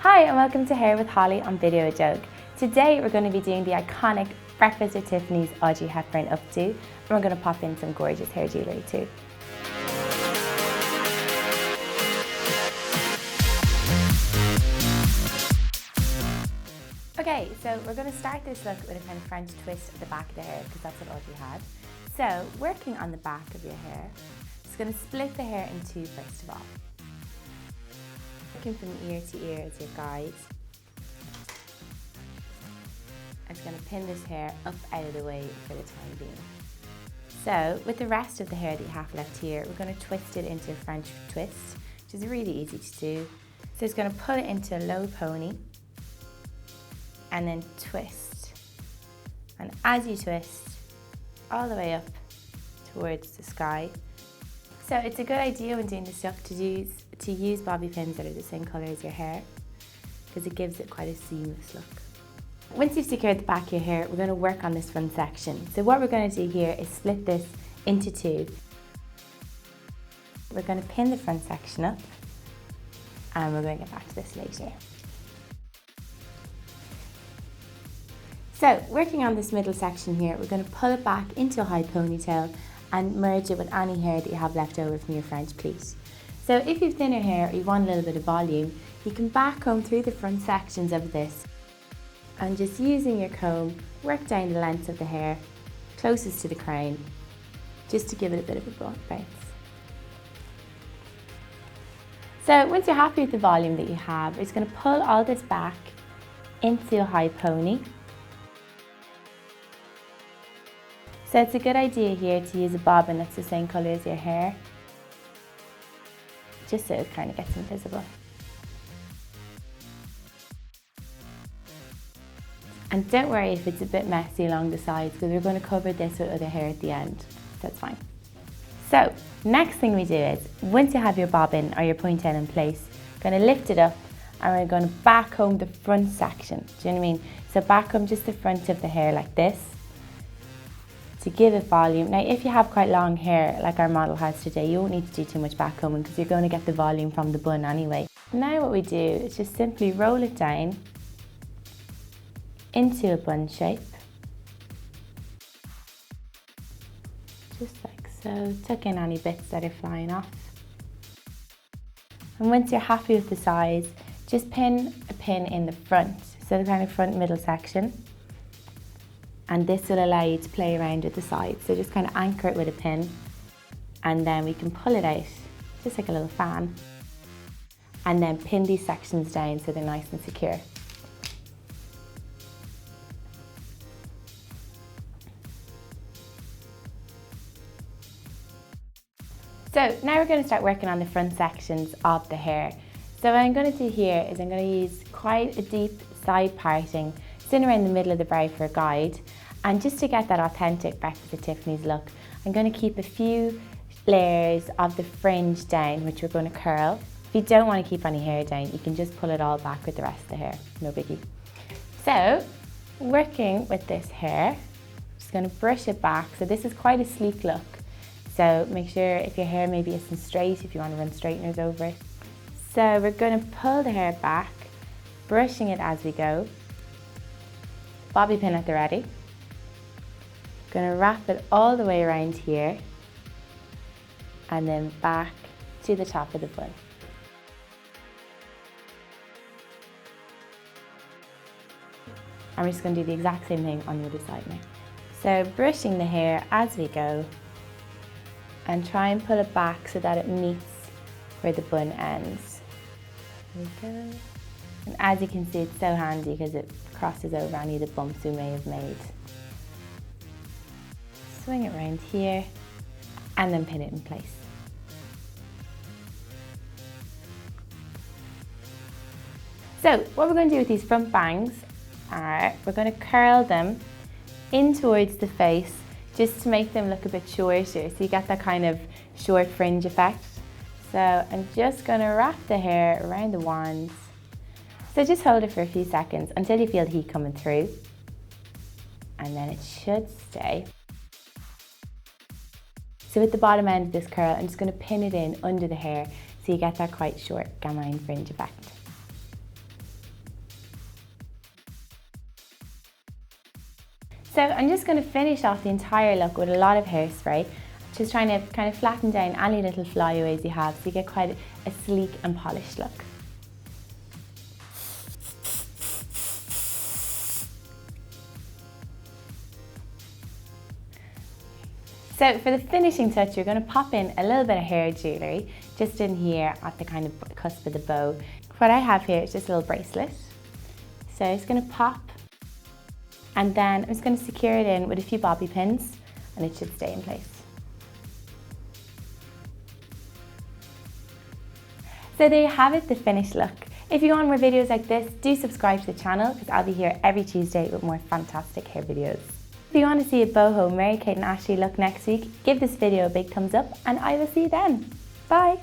Hi and welcome to Hair with Hollie on Video a Joke. Today we're going to be doing the iconic Breakfast at Tiffany's Audrey Hepburn updo, and we're going to pop in some gorgeous hair jewellery too. Okay, so we're going to start this look with a kind of French twist at the back of the hair because that's what Audrey had. So, working on the back of your hair, just going to split the hair in two first of all. Working from ear to ear as your guide. I'm just going to pin this hair up out of the way for the time being. So, with the rest of the hair that you have left here, we're going to twist it into a French twist, which is really easy to do. So, it's going to pull it into a low pony and then twist. And as you twist, all the way up towards the sky. So it's a good idea when doing this look to use bobby pins that are the same colour as your hair, because it gives it quite a seamless look. Once you've secured the back of your hair, we're going to work on this front section. So what we're going to do here is split this into two. We're going to pin the front section up, and we're going to get back to this later. So, working on this middle section here, we're going to pull it back into a high ponytail and merge it with any hair that you have left over from your French pleat. So if you've thinner hair or you want a little bit of volume, you can back comb through the front sections of this and just using your comb, work down the length of the hair closest to the crown, just to give it a bit of a bounce. So once you're happy with the volume that you have, we're just going to pull all this back into a high pony. So it's a good idea here to use a bobbin that's the same colour as your hair, just so it kind of gets invisible. And don't worry if it's a bit messy along the sides, because we're going to cover this with other hair at the end, so that's fine. So, next thing we do is, once you have your bobbin or your ponytail in place, we're going to lift it up and we're going to back comb the front section. Do you know what I mean? So back comb just the front of the hair like this, to give it volume. Now if you have quite long hair like our model has today, you won't need to do too much back combing because you're going to get the volume from the bun anyway. Now what we do is just simply roll it down into a bun shape. Just like so. Tuck in any bits that are flying off. And once you're happy with the size, just pin a pin in the front, so the kind of front middle section. And this will allow you to play around with the sides. So just kind of anchor it with a pin, and then we can pull it out, just like a little fan, and then pin these sections down so they're nice and secure. So now we're going to start working on the front sections of the hair. So what I'm going to do here is I'm going to use quite a deep side parting, sitting around the middle of the brow for a guide. And just to get that authentic Breakfast at Tiffany's look, I'm going to keep a few layers of the fringe down, which we're going to curl. If you don't want to keep any hair down, you can just pull it all back with the rest of the hair, no biggie. So, working with this hair, just going to brush it back. So this is quite a sleek look. So make sure if your hair maybe isn't straight, if you want to run straighteners over it. So we're going to pull the hair back, brushing it as we go. Bobby pin at the ready. Going to wrap it all the way around here and then back to the top of the bun. And we're just going to do the exact same thing on the other side now. So brushing the hair as we go and try and pull it back so that it meets where the bun ends. There we go. And as you can see, it's so handy because it crosses over any of the bumps we may have made. Swing it around here and then pin it in place. So what we're going to do with these front bangs are we're going to curl them in towards the face just to make them look a bit shorter, so you get that kind of short fringe effect. So I'm just going to wrap the hair around the wands. So just hold it for a few seconds until you feel the heat coming through, and then it should stay. So with the bottom end of this curl, I'm just going to pin it in under the hair so you get that quite short gamine fringe effect. So I'm just going to finish off the entire look with a lot of hairspray, just trying to kind of flatten down any little flyaways you have so you get quite a sleek and polished look. So for the finishing touch, you're going to pop in a little bit of hair jewellery, just in here at the kind of cusp of the bow. What I have here is just a little bracelet. So it's going to pop, and then I'm just going to secure it in with a few bobby pins, and it should stay in place. So there you have it, the finished look. If you want more videos like this, do subscribe to the channel because I'll be here every Tuesday with more fantastic hair videos. If you want to see a boho Mary Kate and Ashley look next week, give this video a big thumbs up and I will see you then. Bye!